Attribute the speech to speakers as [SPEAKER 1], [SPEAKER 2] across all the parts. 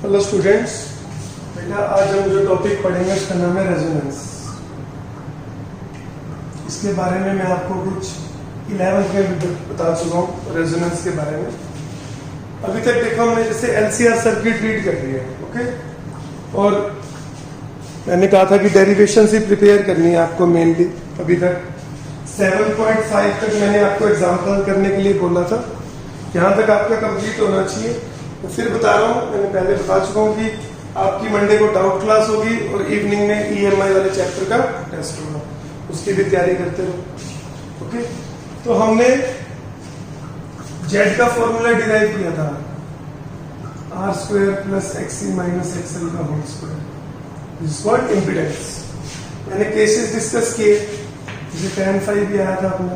[SPEAKER 1] Hello students, बेटा आज हम जो टॉपिक पढ़ेंगे उसका नाम है रेजोनेंस। इसके बारे में मैं आपको कुछ 11th में बता चुका हूँ रेजोनेंस के बारे में। अभी तक देखो हमने जैसे एलसीआर सर्किट रीड कर लिया है, ओके। और मैंने कहा था कि डेरिवेशन से प्रिपेयर करनी है आपको मेनली। अभी तक 7.5 तक मैंने आपको एग्जाम्पल करने के लिए बोला था, यहाँ तक आपका कंप्लीट होना चाहिए। तो फिर बता रहा हूँ, मैंने पहले बता चुका हूँ कि आपकी मंडे को डाउट क्लास होगी और इवनिंग में ईएमआई वाले चैप्टर का टेस्ट होगा, उसकी भी तैयारी करते रहो, ओके। तो हमने जेड का फॉर्मूला डिराइव किया था, R square plus XC minus XL का whole square, this is called impedance. मैंने केसेस डिस्कस किए, जैसे tan फाइव भी आया था अपना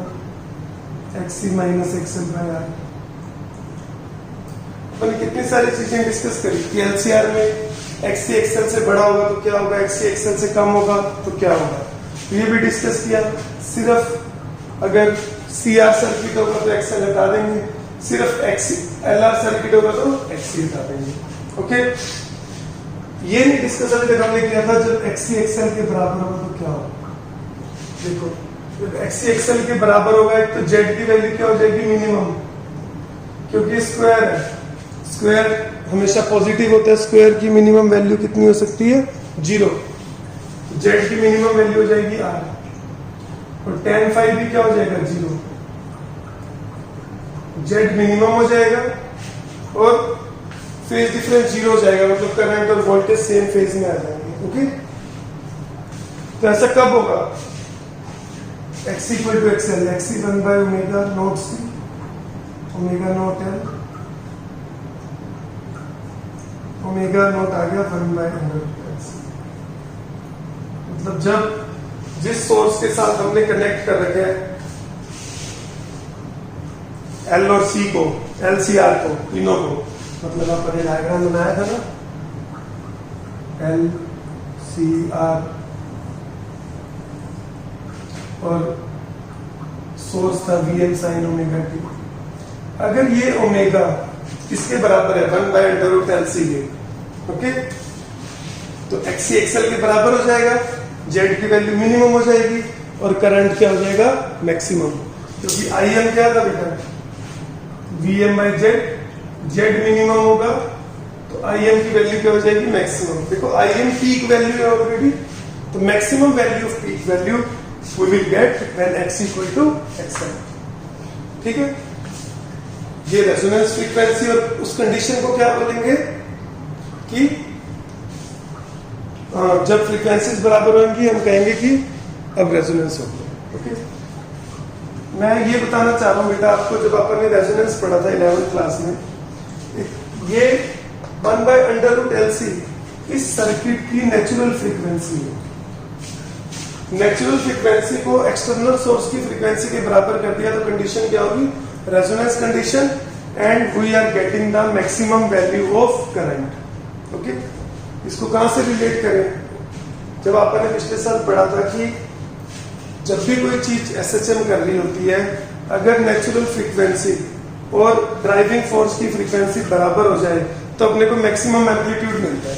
[SPEAKER 1] XC minus XL by R. अपने कितनी सारी चीजें डिस्कस करी कि एलसीआर में एक्सी एक्सएल से बड़ा होगा तो क्या होगा, एक्सी एक्सएल से कम होगा तो क्या होगा, तो ये भी डिस्कस किया। सिर्फ अगर सीआर सर्किट होगा तो एक्सएल हटा देंगे, सिर्फ एक्सी एलआर सर्किट होगा तो एक्सी हटा देंगे, ओके। ये नहीं डिस्कस अभी तक हमने किया था जब एक्सी एक्सएल के बराबर होगा तो क्या होगा। देखो जब एक्सी एक्सएल के बराबर होगा एक तो जेड की वैल्यू क्या हो जाएगी, मिनिमम, क्योंकि स्क्वायर है, स्क्वायर हमेशा पॉजिटिव होता है। स्क्वायर की मिनिमम वैल्यू कितनी हो सकती है, 0। जेड की मिनिमम वैल्यू हो जाएगी आर, और tan फाइव भी क्या हो जाएगा, 0। जेड मिनिमम हो जाएगा और फेज डिफरेंस 0 हो जाएगा, मतलब करंट और वोल्टेज सेम फेज में आ जाएंगे, ओके। तो ऐसा कब होगा, x equal to XL, XC 1/ओमेगा not C omega not L, omega not आ गया 1/√L। मतलब जब जिस सोर्स के साथ हमने कनेक्ट कर रखे हैं एल और सी को, एल सी आर को, तीनों को, मतलब आपने डायग्राम बनाया था ना, एल सी आर और सोर्स था V M sine omega T. अगर ये ओमेगा किसके बराबर है, 1/√LC के, ओके, तो एक्सी एक्सएल के बराबर हो जाएगा, जेड की वैल्यू मिनिमम हो जाएगी और करंट क्या हो जाएगा, मैक्सिमम। क्योंकि आई एम क्या था बेटा, V M by Z, Z minimum होगा तो आई एम की वैल्यू क्या हो जाएगी, मैक्सिमम। देखो आई एम पीक वैल्यू है ऑलरेडी, तो maximum value of peak value we will get when X equal to XL, ठीक है। ये रेजोनेंस फ्रीक्वेंसी, और उस कंडीशन को क्या बोलेंगे कि जब फ्रीक्वेंसीज बराबर होंगी हम कहेंगे कि अब रेजोनेंस हो गया, ओके। मैं ये बताना चाह रहा हूं बेटा आपको, जब आपने रेजोनेंस पढ़ा था 11th क्लास में, ये 1/√LC इस सर्किट की नेचुरल फ्रीक्वेंसी है। नेचुरल फ्रीक्वेंसी को एक्सटर्नल सोर्स की फ्रीक्वेंसी के बराबर कर दिया तो कंडीशन क्या होगी, resonance condition, and we are getting the maximum value of current, okay. इसको कहां से रिलेट करें, जब आपने पिछले साल पढ़ा था कि जब भी कोई चीज एसएचएम कर रही होती है, अगर नेचुरल फ्रीक्वेंसी और ड्राइविंग फोर्स की फ्रीक्वेंसी बराबर हो जाए तो अपने को मैक्सिमम एम्पलीट्यूड मिलता है।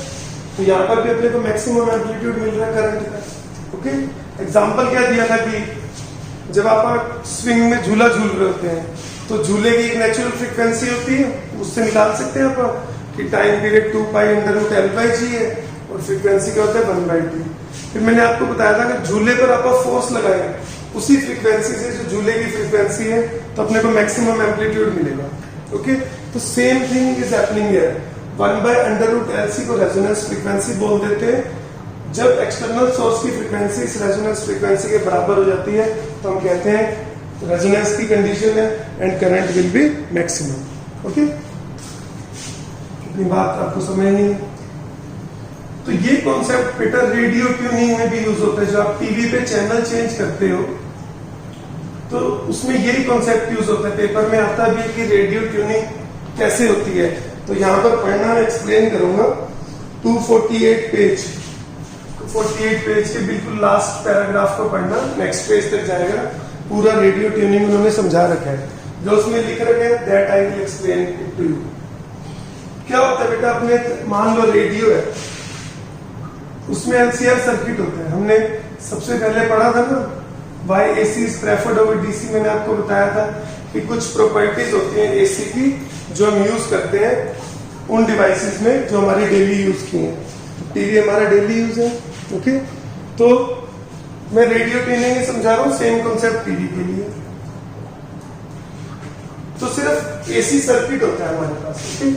[SPEAKER 1] तो यहाँ पर भी अपने को मैक्सिमम एम्पलीट्यूड मिल रहा है करंट का, ओके। एग्जाम्पल क्या दिया था कि जब आप स्विंग में झूला झूल रहे होते हैं तो झूले की एक नेचुरल फ्रीक्वेंसी होती है, उससे निकाल सकते हैं आप कि टाइम पीरियड 2π√L/G है और फ्रीक्वेंसी क्या होता है 1/T। फिर मैंने आपको बताया था कि झूले पर आप फोर्स लगाए उसी फ्रीक्वेंसी से जो झूले की फ्रीक्वेंसी है तो अपने को मैक्सिमम एम्पलीट्यूड मिलेगा, ओके। तो same thing is happening here, 1/√LC को रेजोनेंस फ्रीक्वेंसी बोल देते हैं। जब एक्सटर्नल सोर्स की फ्रीक्वेंसी इस रेजोनेंस फ्रीक्वेंसी के बराबर हो जाती है तो हम कहते हैं रेजोनेंस की कंडीशन है and current will be maximum, okay. इतनी बात आपको समझ नहीं है तो ये कॉन्सेप्ट बेटा रेडियो ट्यूनिंग में भी यूज होता है। जो आप टीवी पे चैनल चेंज करते हो तो उसमें यही कॉन्सेप्ट यूज होता है। पेपर में आता भी है कि रेडियो ट्यूनिंग कैसे होती है, तो यहाँ पर पढ़ना मैं एक्सप्लेन करूंगा। 248 पेज के बिल्कुल लास्ट पैराग्राफ को पढ़ना, नेक्स्ट पेज तक जाएगा, पूरा रेडियो ट्यूनिंग उन्होंने समझा रखा है। जो उसमें लिख रखे हैं that I will explain it to you. क्या होता है बेटा, अपने मान लो रेडियो है, उसमें एलसीआर सर्किट होते हैं। हमने सबसे पहले पढ़ा था ना, why AC is preferred over DC. मैंने आपको बताया था कि कुछ प्रॉपर्टीज होती हैं एसी की जो हम यूज करते हैं उन डिवाइसेस में जो हमारी डेली यूज की हैं। टीवी हमारा डेली यूज है, ओके। तो मैं रेडियो ट्यूनिंग ही समझा रहा हूँ, सेम कॉन्सेप्ट टीवी के लिए। तो सिर्फ एसी सर्किट होता है हमारे पास, ओके।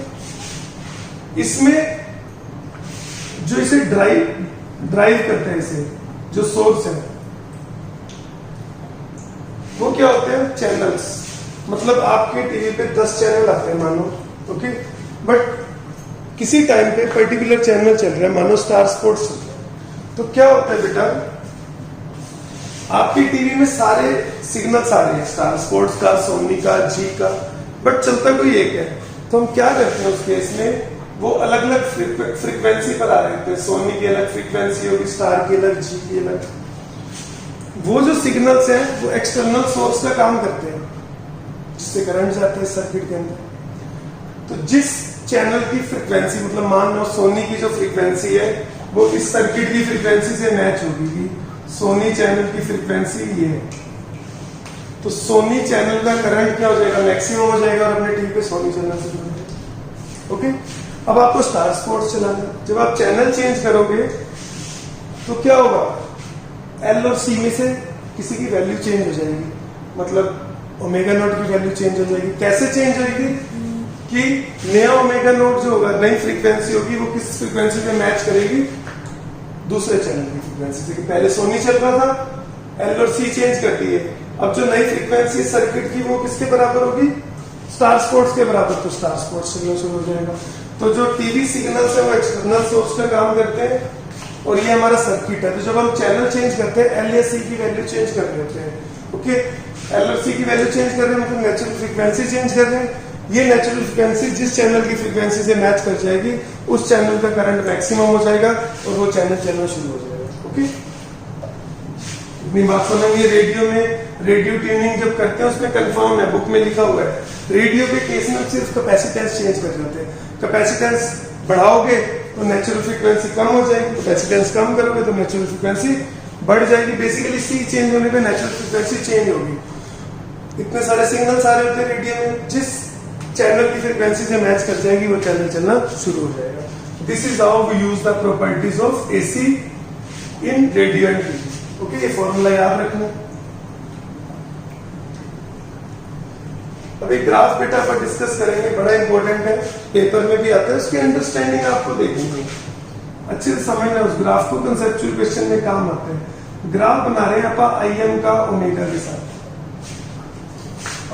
[SPEAKER 1] इसमें जो इसे ड्राइव करते हैं, इसे जो सोर्स है वो क्या होते हैं, चैनल्स। मतलब आपके टीवी पे 10 चैनल आते हैं मानो, ओके। बट किसी टाइम पे पर्टिकुलर चैनल चल रहा है, मानो स्टार स्पोर्ट्स चल रहा है। तो क्या होता है बेटा, आपकी टीवी में सारे सिग्नल्स आ रहे हैं, स्टार स्पोर्ट्स का, सोनी का, जी का, बट चलता कोई एक है। तो हम क्या करते हैं उस केस में, वो अलग अलग फ्रीक्वेंसी पर आ रहे थे। सोनी की अलग फ्रीक्वेंसी होगी, स्टार की अलग, जी की अलग। वो जो सिग्नल्स हैं वो एक्सटर्नल सोर्स का काम करते हैं, जिससे करंट जाता है सर्किट के अंदर। तो जिस चैनल की फ्रीक्वेंसी, मतलब मान लो सोनी की जो फ्रीक्वेंसी है वो इस सर्किट की फ्रीक्वेंसी से मैच होगी। सोनी चैनल की फ्रीक्वेंसी ये है, तो सोनी चैनल का करंट क्या हो जाएगा, मैक्सिमम हो जाएगा, और अपने टीवी पे सोनी चैनल से जुड़ेगा, ओके। अब आपको स्टार स्पोर्ट्स चलाना है। जब आप चैनल चेंज करोगे तो क्या होगा, एल और सी में से किसी की वैल्यू चेंज हो जाएगी, मतलब ओमेगा नोट की वैल्यू चेंज हो जाएगी। कैसे चेंज होगी कि नया ओमेगा नोट जो होगा, नई फ्रीक्वेंसी होगी, वो किस फ्रीक्वेंसी पे मैच करेगी, दूसरे चैनल की फ्रीक्वेंसी से। पहले सोनी चल रहा था, एल और सी चेंज कर दिए, अब जो नई फ्रीक्वेंसी सर्किट की वो किसके बराबर होगी, स्टार स्पोर्ट्स के बराबर। तो स्टार स्पोर्ट्स सिग्नल शुरू हो जाएगा। तो जो टीवी सिग्नल्स है वो एक्सटर्नल सोर्स का काम करते हैं, और ये हमारा सर्किट है। तो जब हम चैनल चेंज करते हैं, एल या सी की वैल्यू चेंज कर देते हैं, ओके। एल और सी की वैल्यू चेंज कर रहे हैं, मतलब नेचुरल फ्रीक्वेंसी चेंज कर रहे हैं। ये नेचुरल फ्रीक्वेंसी जिस चैनल की फ्रीक्वेंसी से मैच कर जाएगी, उस चैनल का करंट मैक्सिमम हो जाएगा और वो चैनल चलना शुरू हो जाएगा, ओके। इतनी बात समझिए। रेडियो में रेडियो ट्यूनिंग जब करते हैं उसमें कंफर्म है, बुक में लिखा हुआ है। रेडियो के केस में सिर्फ कैपेसिटेंस चेंज कर जाते हैं। कैपेसिटेंस बढ़ाओगे तो नेचुरल फ्रीक्वेंसी कम हो जाएगी, कैपेसिटेंस कम करोगे तो नेचुरल फ्रीक्वेंसी बढ़ जाएगी। बेसिकली सी चेंज होने पे नेचुरल फ्रीक्वेंसी चेंज होगी। इतने सारे सिग्नल्स आ रहे होते हैं रेडियो में, जिस चैनल की फ्रीक्वेंसी से मैच कर जाएगी वो चैनल चलना शुरू हो जाएगा। This is how we use the properties of AC in radio and TV, okay. ये फॉर्मूला याद रखना। अभी ग्राफ बेटा पर डिस्कस करेंगे, बड़ा इंपॉर्टेंट है, पेपर में भी आता है, उसकी अंडरस्टैंडिंग आपको देखेंगे, अच्छे से समझना उस ग्राफ को, कंसेप्चुअल क्वेश्चन में काम आते हैं। ग्राफ बना रहे हैं आप आईएम का ओमेगा के साथ।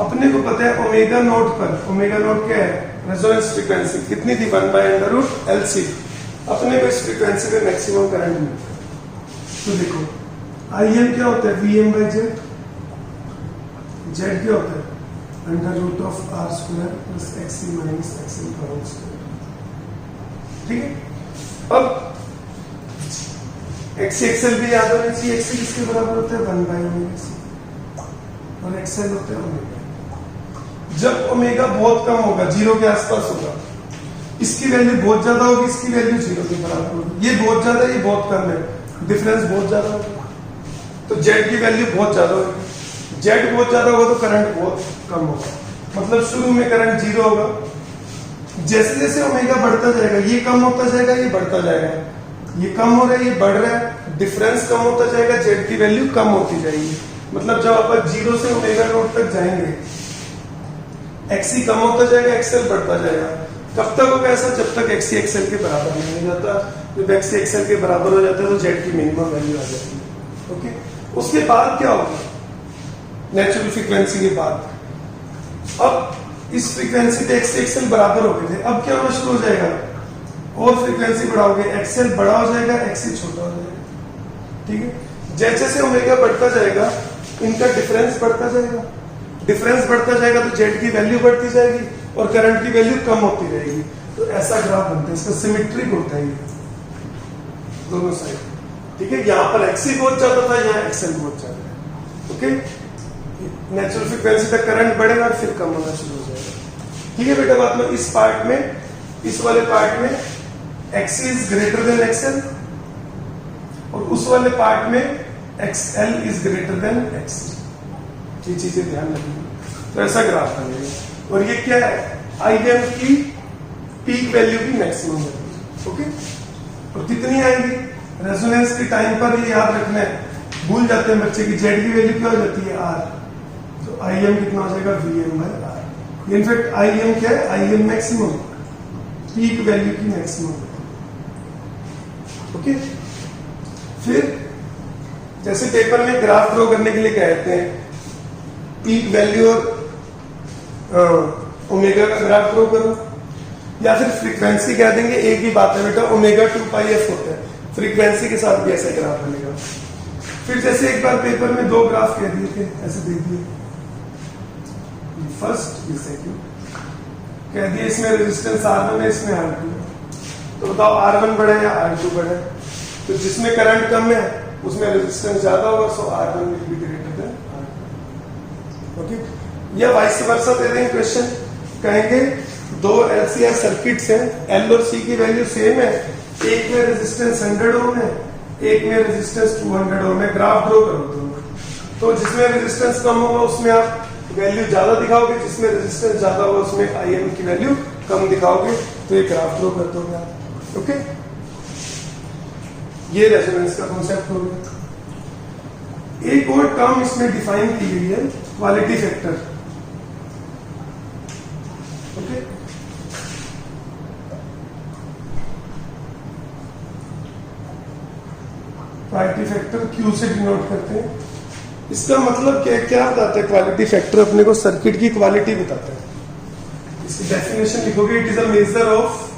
[SPEAKER 1] अपने को पता है ओमेगा नोट पर, ओमेगा नोट क्या है, रेजोनेंस फ्रीक्वेंसी कितनी थी, 1/√LC। अपने को इस फ्रीक्वेंसी पे मैक्सिमम करंट मिलता है। तो देखो आईएम क्या होता है, VM/Z। Z क्या होता है, √R² + XC - XL²। ठीक है। अब XC XL भी याद होना चाहिए। XC किसके बराबर होता है, 1/ωc, और XL होता है ओमेगा। जब ओमेगा बहुत कम होगा, 0 के आसपास होगा, इसकी वैल्यू बहुत ज्यादा होगी, इसकी वैल्यू 0 के बराबर होगी। ये बहुत ज्यादा, ये बहुत कम है, डिफरेंस बहुत ज्यादा होगा। तो Z की वैल्यू बहुत ज्यादा होगी। Z बहुत ज्यादा होगा तो करंट बहुत कम होगा, मतलब शुरू में करंट 0 होगा। जैसे जैसे ओमेगा बढ़ता जाएगा, ये कम होता जाएगा, ये बढ़ता जाएगा, ये कम हो रहा है, ये बढ़ रहा है, डिफरेंस कम होता जाएगा, Z की वैल्यू कम होती जाएगी। मतलब जब आप 0 से ओमेगा नोट तक जाएंगे, XC कम होता जाएगा, XL बढ़ता जाएगा। कब तक होगा ऐसा, जब तक XC XL के बराबर नहीं हो जाता। जब XC XL के बराबर हो जाता है तो Z की मिनिमम वैल्यू आ जाती है, ओके। उसके बाद क्या होगा, नेचुरल फ्रीक्वेंसी के बाद, अब इस फ्रीक्वेंसी पे XC XL बराबर हो गए थे, अब क्या होना शुरू हो जाएगा, और फ्रीक्वेंसी बढ़ाओगे, XL बड़ा हो जाएगा, XC छोटा हो जाएगा, ठीक है। जैसे जैसे ओमेगा बढ़ता जाएगा, इनका डिफरेंस बढ़ता जाएगा, डिफरेंस बढ़ता जाएगा तो Z की वैल्यू बढ़ती जाएगी और करंट की वैल्यू कम होती रहेगी। तो ऐसा ग्राफ बनता है, इसका सिमेट्रिक होता है ये दोनों साइड, ठीक है। यहाँ पर XC बहुत ज्यादा था, यहाँ XL बहुत ज्यादा है, ओके। नेचुरल फ्रीक्वेंसी तक करंट बढ़ेगा और फिर कम होना शुरू हो जाएगा, ठीक है बेटा। बात में इस पार्ट में इस वाले पार्ट में XC is greater than XL और उस वाले पार्ट में XL is greater than XC। ये चीजें ध्यान रखिए। तो ऐसा ग्राफ बनेगा और ये क्या है, IM की पीक वैल्यू की मैक्सिमम वैल्यू। ओके, और कितनी आएगी रेजोनेंस के टाइम पर, ये याद रखना है, भूल जाते हैं बच्चे की जेड की वैल्यू क्या हो जाती है R, तो IM कितना हो जाएगा VM/R। इनफैक्ट IM क्या है, IM मैक्सिमम, पीक वैल्यू की मैक्सिमम। ओके, फिर जैसे पेपर में ग्राफ ड्रॉ करने के लिए कहते हैं पीक वैल्यू और ओमेगा का ग्राफ ड्रॉ करो, या फिर फ्रीक्वेंसी कह देंगे, एक ही बात है बेटा, ओमेगा 2πf होता है, फ्रीक्वेंसी के साथ भी ऐसा ग्राफ बनेगा। फिर जैसे एक बार पेपर में दो ग्राफ कह दिए थे, ऐसे दे दिए, फर्स्ट ये सेकंड कह दिए, इसमें रेजिस्टेंस R1 है, इसमें R2 है, तो बताओ R1 बढ़े या R2 बढ़े, तो जिसमें करंट कम है उसमें रेजिस्टेंस ज्यादा होगा, सो R1 will be greater than R2। Okay, या वाइस वर्सा दे देंगे क्वेश्चन, कहेंगे दो LCR सर्किट्स हैं, L और C की वैल्यू सेम है, एक में रेजिस्टेंस 100 ओम है, एक में रेजिस्टेंस 200 ओम है, ग्राफ ड्रॉ करो दोनों। तो जिसमें रेजिस्टेंस कम होगा उसमें आप वैल्यू ज्यादा दिखाओगे, जिसमें रेजिस्टेंस ज्यादा होगा उसमें IM की वैल्यू कम दिखाओगे, तो ये ग्राफ ड्रॉ कर दोगे आप। ओके, ये रेजोनेंस का कॉन्सेप्ट हो गया। एक और टर्म इसमें डिफाइन की गई है, quality factor. Okay, quality factor Q से डिनोट करते हैं। इसका मतलब क्या बताता है क्वालिटी फैक्टर, अपने को सर्किट की क्वालिटी बताता है। इसकी डेफिनेशन लिखोगे, it is a measure of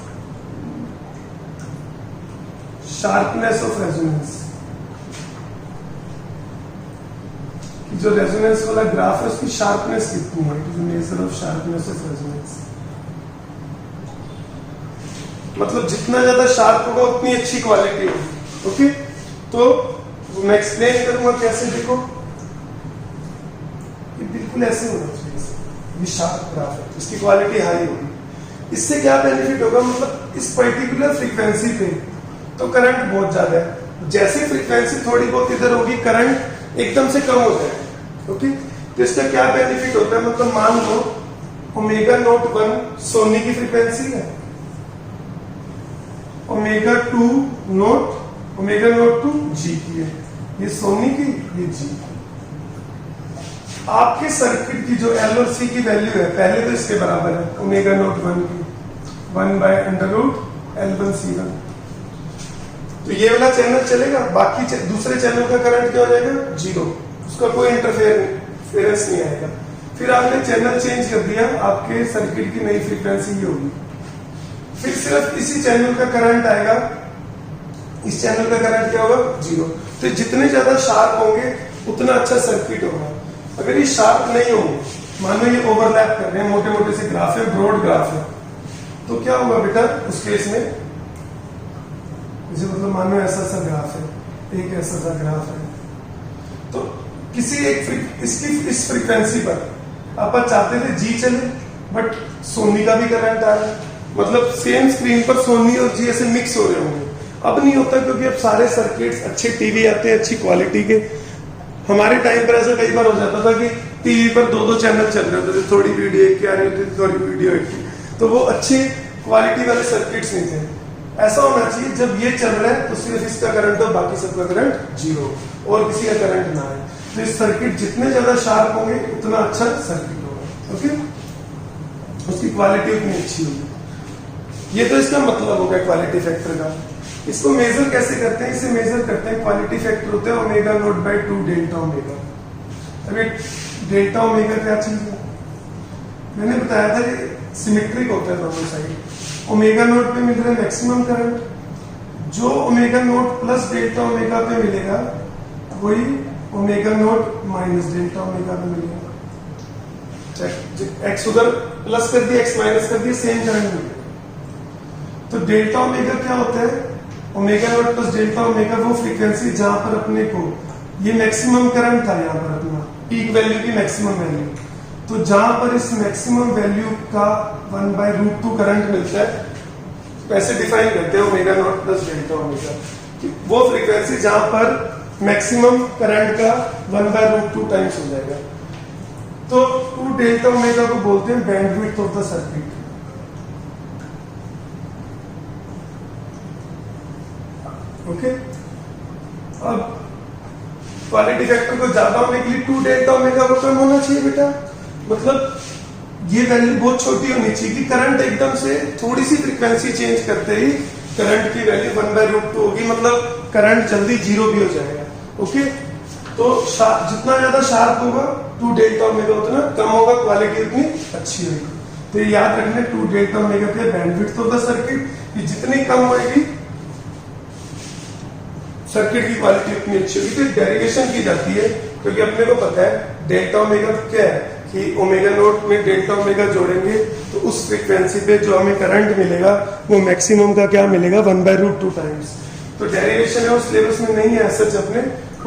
[SPEAKER 1] sharpness of resonance. जो रेजोनेंस वाला ग्राफ है उसकी शार्पनेस कितनी है, it is a measure of sharpness of resonance. मतलब जितना ज्यादा शार्प होगा उतनी अच्छी क्वालिटी होगी। ओके, तो मैं एक्सप्लेन करूंगा कैसे। देखो, ये बिल्कुल ऐसे होना चाहिए, ये शार्प ग्राफ है, इसकी क्वालिटी हाई होगी। इससे क्या बेनिफिट होगा, मतलब इस पर्टिकुलर फ्रीक्वेंसी पे तो करंट बहुत ज्यादा है, जैसे फ्रीक्वेंसी थोड़ी बहुत इधर होगी करंट एकदम से कम हो जाएगा। ओके, तो इसका क्या बेनिफिट होता है, मतलब मान लो ω01 सोनी की फ्रीक्वेंसी है, ω02 G की है, ये सोनी की, ये G की। आपके सर्किट की जो L और C की वैल्यू है, पहले तो इसके बराबर है ω01 की 1/√L1C1, तो ये वाला चैनल चलेगा, बाकी दूसरे चैनल का करंट क्या हो जाएगा, 0, उसका कोई इंटरफेरेंस नहीं आएगा। फिर आपने चैनल चेंज कर दिया, आपके सर्किट की नई फ्रीक्वेंसी ये होगी, फिर सिर्फ इसी चैनल का करंट आएगा, इस चैनल का करंट क्या होगा, 0। तो जितने ज्यादा शार्प होंगे उतना अच्छा सर्किट होगा। अगर ये शार्प नहीं होंगे, मानो ये ओवरलैप कर रहे हैं, मोटे मोटे से ग्राफ है, ब्रॉड ग्राफ है, तो क्या होगा बेटा उस केस में, जैसे मतलब मानो ऐसा सा ग्राफ है, एक ऐसा सा ग्राफ है, तो किसी एक इस फ्रीक्वेंसी पर आप चाहते थे G चले, बट सोनी का भी करंट आ रहा है, मतलब सेम स्क्रीन पर सोनी और G ऐसे मिक्स हो रहे होंगे। अब नहीं होता, क्योंकि अब सारे सर्किट्स अच्छे टीवी आते हैं, अच्छी क्वालिटी के। हमारे टाइम पर ऐसा कई बार हो जाता था कि टीवी पर दो चैनल चल रहे होते थे, थोड़ी वीडियो एक की आ रही होती थी, थोड़ी वीडियो एक की, तो वो अच्छी क्वालिटी वाले सर्किट्स नहीं थे। ऐसा होना चाहिए जब ये चल रहा है तो सिर्फ इसका करंट हो, बाकी सबका करंट 0 और किसी का करंट ना आए। तो इस सर्किट जितने ज्यादा शार्प होंगे उतना अच्छा सर्किट होगा। ओके, उसकी क्वालिटी उतनी अच्छी होगी। ये तो इसका मतलब होगा क्वालिटी फैक्टर का। इसको मेजर कैसे करते हैं, इसे मेजर करते हैं, क्वालिटी फैक्टर होता है ω0/2 डेल्टा ओमेगा। अभी डेल्टा ओमेगा क्या चीज है, मैंने बताया था ये सिमेट्रिक होता है दोनों साइड। ω0 पे मिल रहा है मैक्सिमम करंट, जो ω0 प्लस डेल्टा ओमेगा पे मिलेगा वही ω0 - डेल्टा ओमेगा पे मिलेगा। एक्स उधर प्लस कर दिया, एक्स माइनस कर दिया, सेम करंट मिलेगा। तो डेल्टा ओमेगा क्या होता है, ω0 प्लस डेल्टा ओमेगा वो फ्रीक्वेंसी जहां पर अपने को ये मैक्सिमम करंट था, यहाँ पर अपना पीक वैल्यू की मैक्सिमम वैल्यू, तो जहां पर इस मैक्सिमम वैल्यू का 1/√2 करंट मिलता है वैसे डिफाइन करते हैं omega naught plus delta omega, वो फ्रीक्वेंसी जहां पर मैक्सिमम करंट का 1/√2 टाइम्स हो जाएगा। तो 2 डेल्टा ओमेगा को बोलते हैं bandwidth of the circuit. Okay, अब क्वालिटी फैक्टर को ज्यादा होने के लिए 2 डेल्टा ओमेगा को कम होना चाहिए बेटा, मतलब ये वैल्यू बहुत छोटी होनी चाहिए कि करंट एकदम से थोड़ी सी फ्रीक्वेंसी चेंज करते ही करंट की वैल्यू 1/√2 होगी, मतलब करंट जल्दी जीरो भी हो जाएगा। ओके, तो जितना ज्यादा शार्प होगा 2 डेल्टा ओमेगा उतना कम होगा, क्वालिटी उतनी अच्छी होगी। तो ये याद रखना 2 डेल्टा ओमेगा पे बैंडविड्थ ऑफ द सर्किट, ये जितनी कम होगी सर्किट की क्वालिटी उतनी अच्छी होगी। तो डेरिवेशन की जाती है क्योंकि अपने को पता है डेल्टा ओमेगा क्या है कि ओमेगा नोट में डेल्टा ओमेगा जोड़ेंगे तो उस फ्रीक्वेंसी पे जो हमें करंट मिलेगा वो मैक्सिमम का क्या मिलेगा 1/√2 टाइम्स। तो डेरिवेशन है वो सिलेबस में नहीं है सच, अपने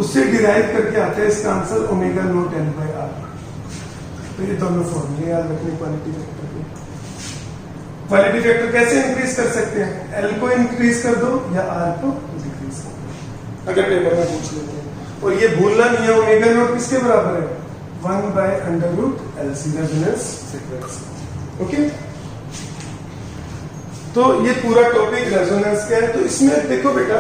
[SPEAKER 1] उससे डिराइव करके आता है इसका आंसर ओमेगा नोट L/R। तो ये दोनों फॉर्मूले याद रखने क्वालिटी फैक्टर के। क्वालिटी फैक्टर कैसे इंक्रीज कर सकते हैं? L को इंक्रीज कर दो या R को डिक्रीज कर दो, अगर पेपर में पूछ लेते हैं। और ये भूलना नहीं है ओमेगा नोट किसके बराबर है? 1/√LC resonance frequency. ओके, तो ये पूरा टॉपिक रेजोनेंस का है। तो इसमें देखो बेटा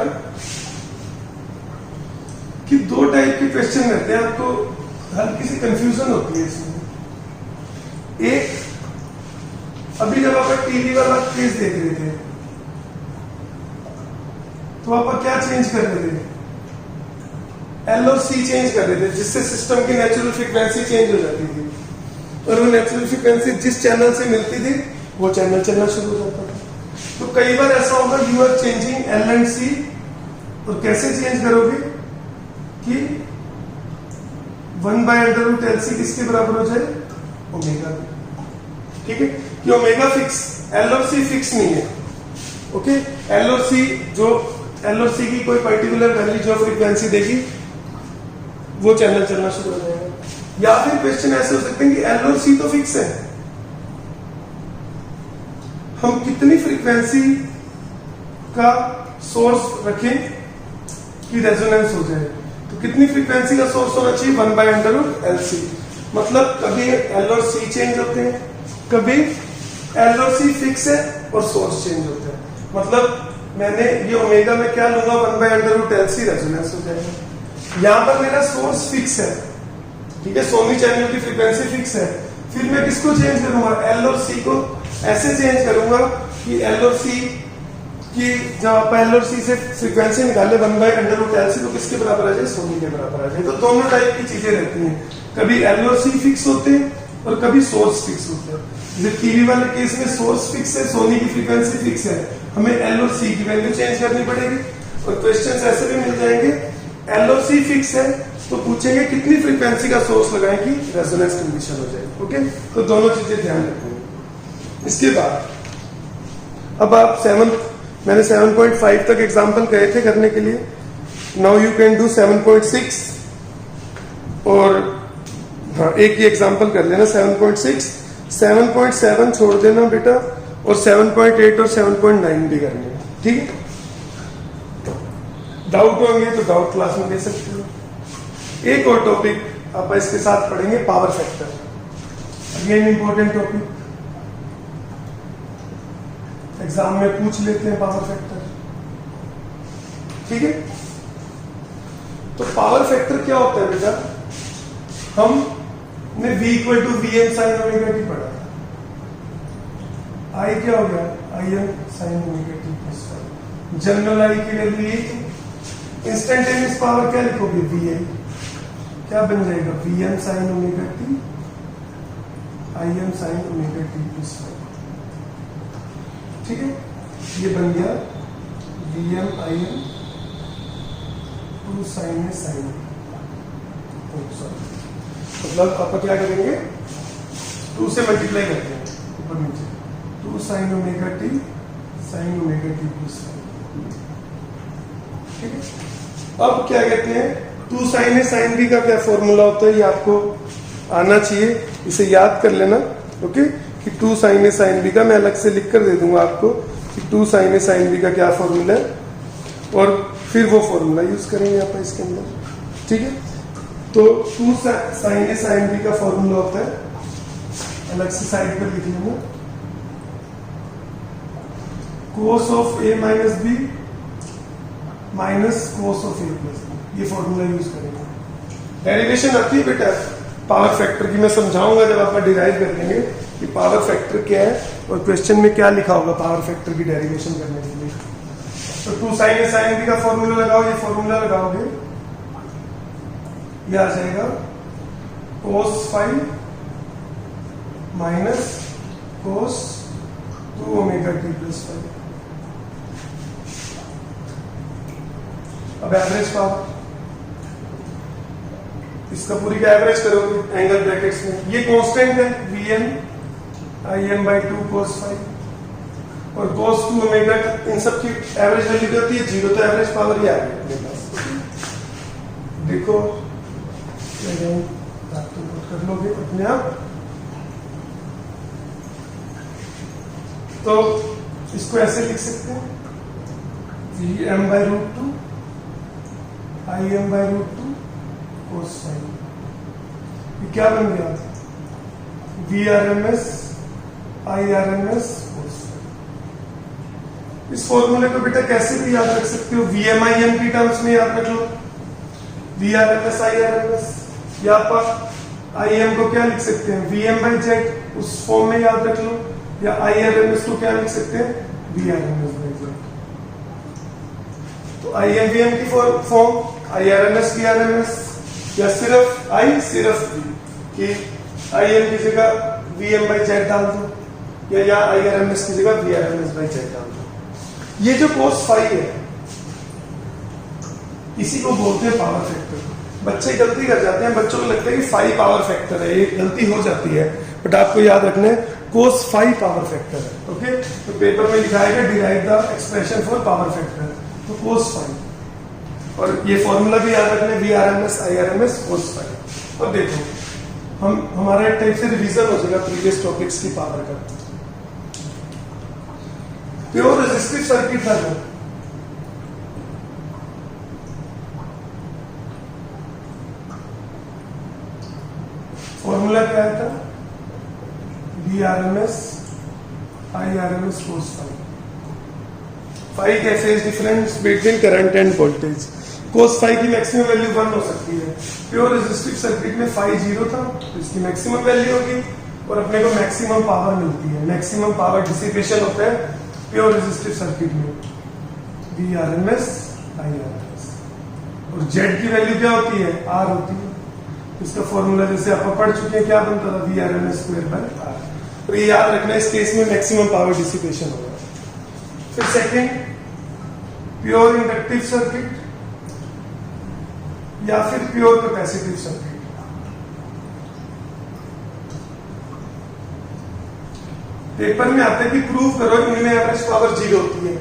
[SPEAKER 1] कि 2 टाइप के क्वेश्चन रहते हैं, आपको हल्की सी कंफ्यूजन होती है इसमें। एक, अभी जब आप टीवी वाला केस देख रहे थे तो आप क्या चेंज कर रहे थे? L और C चेंज कर रहे थे, जिससे सिस्टम की नेचुरल फ्रीक्वेंसी चेंज हो जाती थी, और वो नेचुरल फ्रीक्वेंसी जिस चैनल से मिलती थी वो चैनल चलना शुरू हो जाता था। तो कई बार ऐसा होगा you are changing L and C, और कैसे चेंज करोगे कि 1/√LC किसके बराबर हो जाए? ओमेगा। ठीक है, कि ओमेगा फिक्स, L और C फिक्स नहीं है। ओके, L और C की कोई पर्टिकुलर वैल्यू जो फ्रीक्वेंसी देगी वो चैनल चलना शुरू हो जाएगा। या फिर क्वेश्चन ऐसे हो सकते हैं कि L और C तो फिक्स है, हम कितनी फ्रीक्वेंसी का सोर्स रखें कि रेजोनेंस हो जाए? तो कितनी फ्रीक्वेंसी का सोर्स होना चाहिए? 1/√LC। मतलब कभी L और C चेंज होते हैं, कभी L और C फिक्स है और सोर्स चेंज होता है। मतलब मैंने ये ओमेगा में क्या लूंगा? 1/√LC रेजोनेंस हो जाएगा। यहां पर मेरा सोर्स फिक्स है, ठीक है, सोनी चैनल की फ्रीक्वेंसी फिक्स है। फिर मैं किसको चेंज करूंगा? L और C को ऐसे चेंज करूंगा कि L और C की, जब आप L और C से फ्रीक्वेंसी निकाले 1/√LC तो किसके बराबर आ जाए? सोनी के बराबर आ जाए। तो दोनों टाइप की चीजें रहती हैं, कभी L और C फिक्स होते हैं और कभी सोर्स फिक्स होते हैं। जैसे टीवी वाले केस में सोर्स फिक्स है, सोनी की फ्रीक्वेंसी फिक्स है, हमें L और C की वैल्यू चेंज करनी पड़ेगी। और क्वेश्चंस ऐसे भी मिल जाएंगे, L और C फिक्स है तो पूछेंगे कितनी फ्रीक्वेंसी का सोर्स लगाएं कि रेजोनेंस कंडीशन हो जाए। ओके, तो दोनों चीजें ध्यान रखेंगे। इसके बाद अब आप मैंने 7.5 तक एग्जाम्पल कहे थे करने के लिए। नाउ यू कैन डू 7.6, और हाँ एक ही एग्जाम्पल कर लेना 7.6, 7.7 छोड़ देना बेटा, और 7.8 और 7.9 भी करने हैं। ठीक है, डाउट होंगे तो डाउट क्लास में दे सकते हो। एक और टॉपिक आप इसके साथ पढ़ेंगे, power factor. Again important topic, exam में पूछ लेते हैं पावर फैक्टर। ठीक है, तो पावर फैक्टर क्या होता है बेटा? हमने V = Vm sin omega T पढ़ा था। I क्या हो गया? Im sin omega T plus 5। General I की वैल्यू यही थी। इंस्टेंटेनियस पावर क्या लिखोगे? VI। क्या बन जाएगा? Vm sin omega T Im sin omega T plus 5। ठीक है, ये बन गया Vm Im 2 sin है sin। मतलब आप क्या करेंगे? 2 से मल्टीप्लाई करते हैं ऊपर नीचे, 2 sin omega T sin omega T plus 5। ठीक है, अब क्या कहते हैं? 2 sin है sin b का क्या फॉर्मूला होता है ये आपको आना चाहिए, इसे याद कर लेना। ओके, कि 2 sin है sin b का मैं अलग से लिख कर दे दूंगा आपको। कि 2 sin A sin B का क्या फॉर्मूला है, और फिर वो फॉर्मूला यूज करेंगे आप इसके अंदर, ठीक है। तो 2 sin A sin B का फॉर्मूला होता है, अलग से साइड पर लिख लेंगे, cos of A minus B minus cos of A plus B, ये फॉर्मूला यूज करेंगे। डेरिवेशन आती है बेटा पावर फैक्टर की, मैं समझाऊंगा जब आप डिराइव कर लेंगे कि पावर फैक्टर क्या है और क्वेश्चन में क्या लिखा होगा पावर फैक्टर की डेरिवेशन करने के लिए। तो 2 sin A sin B का फॉर्मूला लगाओ, ये फॉर्मूला लगाओगे, ये आ जाएगा cos phi minus cos 2 omega T plus five. अब एवरेज पावर, इसका पूरी का एवरेज करोगे एंगल ब्रैकेट्स में, ये कांस्टेंट है Vm Im/2 cos फाइव, और cos 2 ओमेगा, इन सब की एवरेज वैल्यू क्या होती है 0, तो एवरेज पावर ही आ गई अपने पास। देखो आप तो कर लोगे अपने आप, तो इसको ऐसे लिख सकते हैं Vm/√2 Im/√2 cos फाइव, ये क्या बन गया Vrms Irms cos फाइव। इस फॉर्मूले को बेटा कैसे भी याद रख सकते हो, Vm Im की टर्म्स में याद रख लो, Vrms Irms, या आप Im को क्या लिख सकते हैं Vm/Z, उस फॉर्म में याद रख लो, या Irms को क्या लिख सकते हैं Vrms/Z। तो Im की फॉर्म Irms Vrms, या सिर्फ I सिर्फ V, कि Im की जगह Vm/Z डाल दो, या Irms की जगह Vrms/Z डाल दो। ये जो cos फाइव है इसी को बोलते हैं पावर फैक्टर। बच्चे गलती कर जाते हैं, बच्चों को लगता है कि फाइव पावर फैक्टर है, ये गलती हो जाती है, बट आपको याद रखना है cos फाइव पावर फैक्टर है, ओके। तो पेपर में लिखाएगा derive the expression for power factor, तो cos फाइव, और ये फॉर्मूला भी याद रखना है Vrms Irms cos फाइव। और देखो हमारा एक टाइप से रिवीजन हो जाएगा प्रीवियस टॉपिक्स की पावर का। प्योर रेजिस्टिव सर्किट था जो, फॉर्मूला क्या था Vrms Irms cos five. Five का phase difference between current and voltage, cos five की मैक्सिमम वैल्यू 1 हो सकती है। प्योर रेजिस्टिव सर्किट में फाइव 0 था, तो इसकी मैक्सिमम वैल्यू होगी, और अपने को मैक्सिमम पावर मिलती है, मैक्सिमम पावर डिसिपेशन होता है प्योर रेजिस्टिव सर्किट में Vrms Irms, और Z की वैल्यू क्या होती है R होती है। इसका फॉर्मूला जैसे आप पढ़ चुके हैं, क्या बनता था Vrms²/R, और ये याद रखना, इस केस में मैक्सिमम पावर डिसिपेशन होगा। फिर सेकंड, प्योर इंडक्टिव सर्किट या फिर प्योर कैपेसिटिव सर्किट। पेपर में आता है कि प्रूव करो इनमें एवरेज पावर 0 होती है।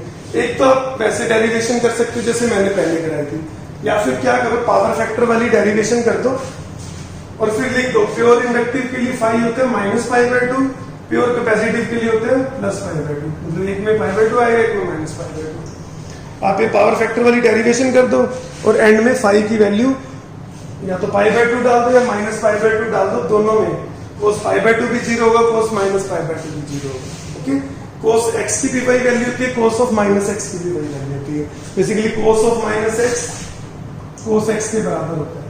[SPEAKER 1] एक तो आप वैसे डेरिवेशन कर सकते हो जैसे मैंने पहले कराई थी, या फिर क्या करो पावर फैक्टर वाली डेरिवेशन कर दो और फिर लिख दो प्योर इंडक्टिव के लिए फाइव होते हैं -π/2, प्योर कैपेसिटिव के लिए होते हैं +π/2, मतलब एक में π/2 आएगा, एक में -π/2। आप ये पावर फैक्टर वाली डेरिवेशन कर दो और एंड में फाइव की वैल्यू या तो π/2 डाल दो या -π/2 डाल दो, दोनों में cos π/2 भी 0 होगा, cos -π/2 भी 0 होगा, ओके। cos x की भी वही वैल्यू होती है, cos ऑफ -x की भी वही वैल्यू होती है। Basically cos of -x cos x के बराबर होता है,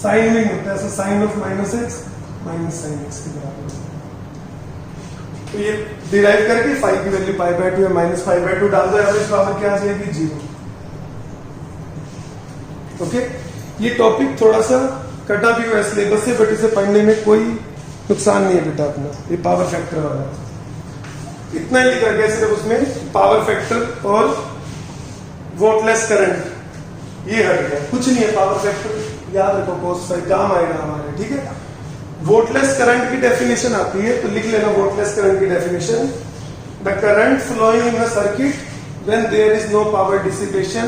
[SPEAKER 1] साइन में होता है, sine of -x sin x के बराबर होता है। तो ये डिराइव करके फाइव की वैल्यू π/2 या -π/2 डाल दो, एवरेज पावर क्या आ जाएगी 0, ओके। ये टॉपिक थोड़ा सा कटा भी हुआ है सिलेबस से, बट इसे पढ़ने में कोई नुकसान नहीं है बेटा अपना। ये पावर फैक्टर वाला इतना ही लिखा गया सिर्फ, उसमें पावर फैक्टर और वोल्टलेस करंट ये हट गया, कुछ नहीं है। पावर फैक्टर याद रखो, cos फाइव काम आएगा हमारे, ठीक है। वोल्टलेस करंट की डेफिनेशन आती है, तो लिख लेना वोल्टलेस करंट की definition, the current flowing in a circuit when there is no power dissipation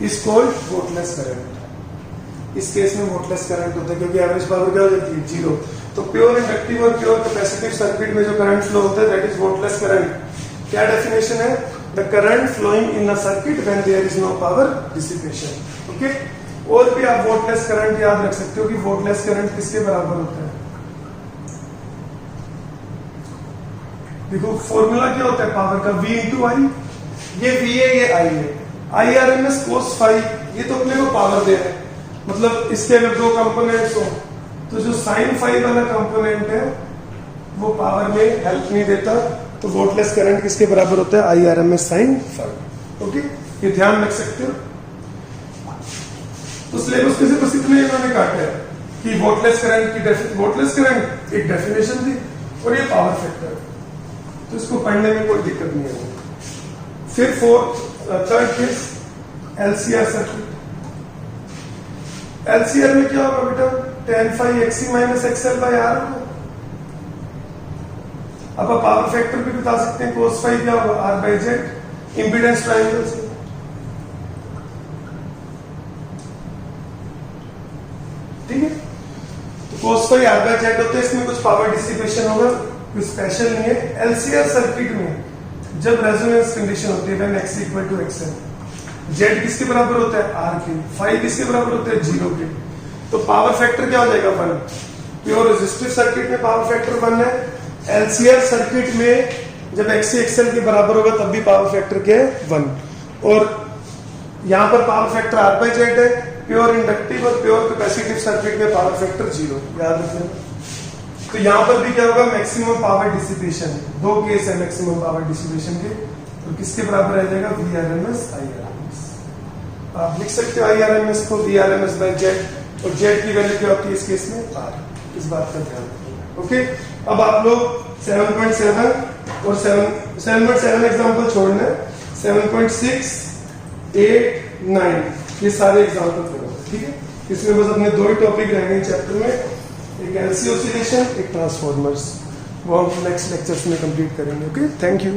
[SPEAKER 1] is called wattless current. इस केस में वोल्टलेस करंट होता है क्योंकि एवरेज पावर क्या हो जाती है 0। तो प्योर इंडक्टिव और प्योर कैपेसिटिव सर्किट में जो करंट फ्लो होता है दैट इज वोल्टलेस करंट। क्या डेफिनेशन है? The current flowing in a circuit when there is no power dissipation. Okay, और भी आप वोल्टलेस करंट याद रख सकते हो कि वोल्टलेस करंट किसके बराबर होता है? देखो फॉर्मूला क्या होता है पावर का? V इंटू आई। ये V है, ये I है। IRMS cos फाई, ये तो अपने को पावर दे रहा है, मतलब इसके अगर दो कंपोनेंट्स हो तो जो साइन फाई वाला कंपोनेंट है वो पावर में हेल्प नहीं देता, तो वोल्टलेस करंट किसके बराबर होता है? IRMS sine phi. ओके, ये ध्यान रख सकते हो। तो सिलेबस में से बस इतने इन्होंने काटा है कि वोल्टलेस करंट की वोल्टलेस करंट एक डेफिनेशन थी और ये पावर फैक्टर, तो इसको पढ़ने में कोई दिक्कत नहीं है। फिर third case LCR circuit. LCR में क्या होगा बेटा? tan phi XC minus XL by R होगा। अब आप पावर फैक्टर भी बता सकते हैं, cos phi क्या होगा? R by Z, impedance triangle से। ठीक है, तो cos phi R by Z होता है, इसमें कुछ पावर डिसिपेशन होगा, कुछ स्पेशल नहीं है। LCR सर्किट में जब रेजोनेंस कंडीशन होती है when x equal to xl, z किसके बराबर होता है? r के, फाई किसके बराबर होता है? 0 के, तो पावर फैक्टर क्या हो जाएगा? 1। प्योर रेजिस्टिव सर्किट में पावर फैक्टर 1 है। LCR सर्किट में जब x xl के बराबर होगा तब भी पावर फैक्टर क्या है? 1। और यहां पर power factor r by z है। प्योर इंडक्टिव और प्योर कैपेसिटिव सर्किट में पावर फैक्टर 0, याद रखना। तो यहां पर भी क्या होगा? Maximum power dissipation. दो केस है मैक्सिमम पावर डिसिपेशन के, तो किसके बराबर रह जाएगा? VRMS IRMS। आप लिख सकते हो IRMS को VRMS बाय Z, और Z की वैल्यू क्या होती है इस केस में? R। इस बात का ध्यान रखना। ओके, अब आप लोग 7.7 और 7.7 एग्जाम्पल छोड़ना है, 7.6, 8, 9 ये सारे एग्जाम्पल करो। ठीक है, इसमें बस अपने दो ही टॉपिक रहेंगे चैप्टर में, एक LC ऑसिलेशन, एक ट्रांसफॉर्मर्स, वो हम नेक्स्ट लेक्चर्स में कंप्लीट करेंगे। Okay, thank you.